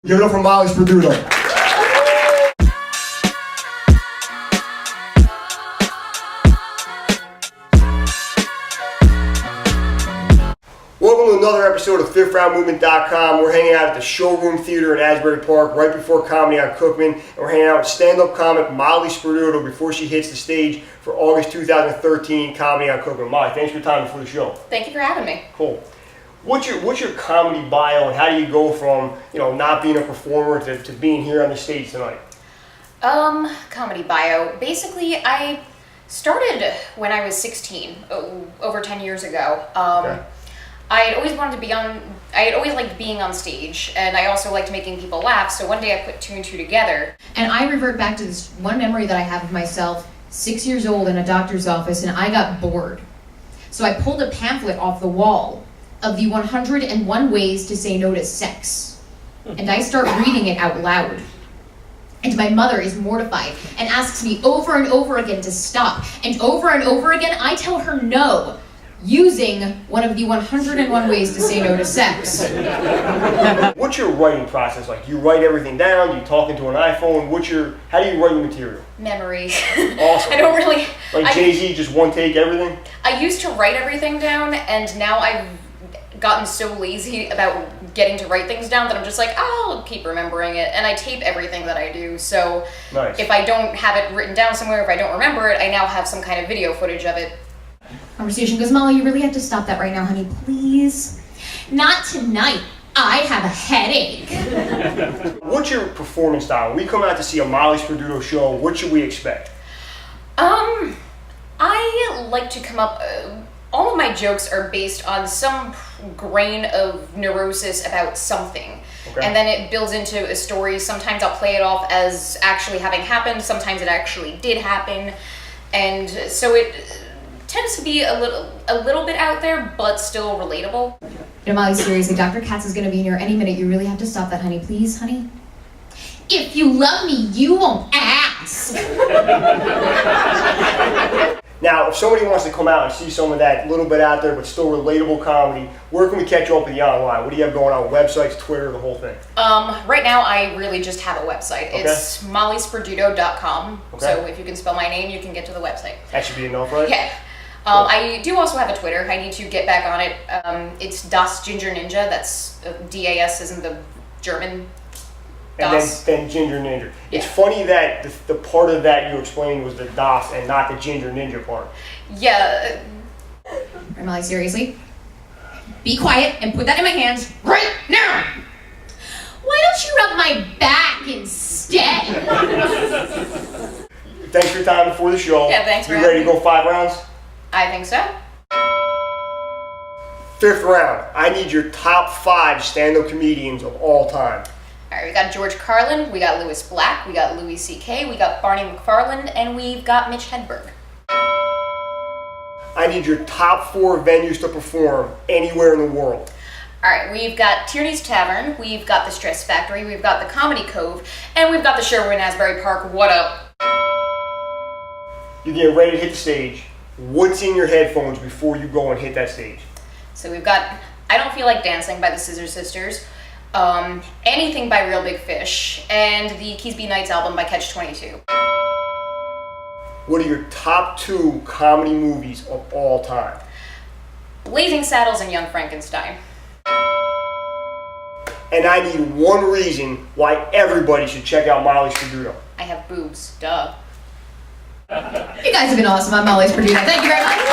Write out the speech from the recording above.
Give it up for Mollie Sperduto. Welcome to another episode of FifthRoundMovement.com. We're hanging out at the Showroom Theater in Asbury Park right before Comedy on Cookman. And we're hanging out with stand-up comic Mollie Sperduto before she hits the stage for August 2013 Comedy on Cookman. Mollie, thanks for your time before the show. Thank you for having me. Cool. What's your comedy bio, and how do you go from not being a performer to being here on the stage tonight? Comedy bio. Basically, I started when I was 16, over 10 years ago. Okay. I had always wanted to be on. I had always liked being on stage, and I also liked making people laugh. So one day I put two and two together. And I revert back to this one memory that I have of myself, 6 years old in a doctor's office, and I got bored. So I pulled a pamphlet off the wall of the 101 ways to say no to sex. And I start reading it out loud. And my mother is mortified and asks me over and over again to stop. And over again, I tell her no, using one of the 101 ways to say no to sex. What's your writing process like? Do you write everything down? Do you talk into an iPhone? How do you write your material? Memory. Awesome. I don't really... Like Jay-Z, just one take everything? I used to write everything down, and now I've gotten so lazy about getting to write things down that I'm just like, I'll keep remembering it, and I tape everything that I do, so nice. If I don't have it written down somewhere, if I don't remember it, I now have some kind of video footage of it. Conversation goes, Mollie, you really have to stop that right now, honey, please. Not tonight. I have a headache. What's your performance style? When we come out to see a Mollie Sperduto show, what should we expect? I like to come up... all of my jokes are based on some grain of neurosis about something. Okay. And then it builds into a story. Sometimes I'll play it off as actually having happened. Sometimes it actually did happen. And so it tends to be a little bit out there, but still relatable. Mollie, seriously, Dr. Katz is going to be in here any minute. You really have to stop that, honey. Please, honey? If you love me, you won't ask. Now, if somebody wants to come out and see some of that little bit out there but still relatable comedy, where can we catch you up with you online? What do you have going on? Websites, Twitter, the whole thing? Right now, I really just have a website. Okay. It's molliesperduto.com. Okay. So if you can spell my name, you can get to the website. That should be enough, right? Yeah. I do also have a Twitter. I need to get back on it. It's Das Ginger Ninja. That's DAS isn't the German. And Das. then Ginger Ninja. Yeah. It's funny that the part of that you explained was the Das and not the Ginger Ninja part. Yeah. All right, Mollie, seriously? Be quiet and put that in my hands right now! Why don't you rub my back instead? Thanks for your time before the show. Yeah, thanks for You having ready to go 5 rounds? I think so. 5th round. I need your top 5 stand-up comedians of all time. All right, we got George Carlin, we got Louis Black, we got Louis C.K., we got Barney McFarland, and we've got Mitch Hedberg. I need your top 4 venues to perform anywhere in the world. All right, we've got Tierney's Tavern, we've got the Stress Factory, we've got the Comedy Cove, and we've got the Showroom in Asbury Park. What up? You're getting ready to hit the stage. What's in your headphones before you go and hit that stage? So we've got I Don't Feel Like Dancing by the Scissor Sisters, Anything by Real Big Fish, and the Keys B Nights album by Catch-22. What are your top 2 comedy movies of all time? Blazing Saddles and Young Frankenstein. And I need one reason why everybody should check out Mollie Sperduto. I have boobs, duh. You guys have been awesome. I'm Mollie Sperduto. Thank you very much.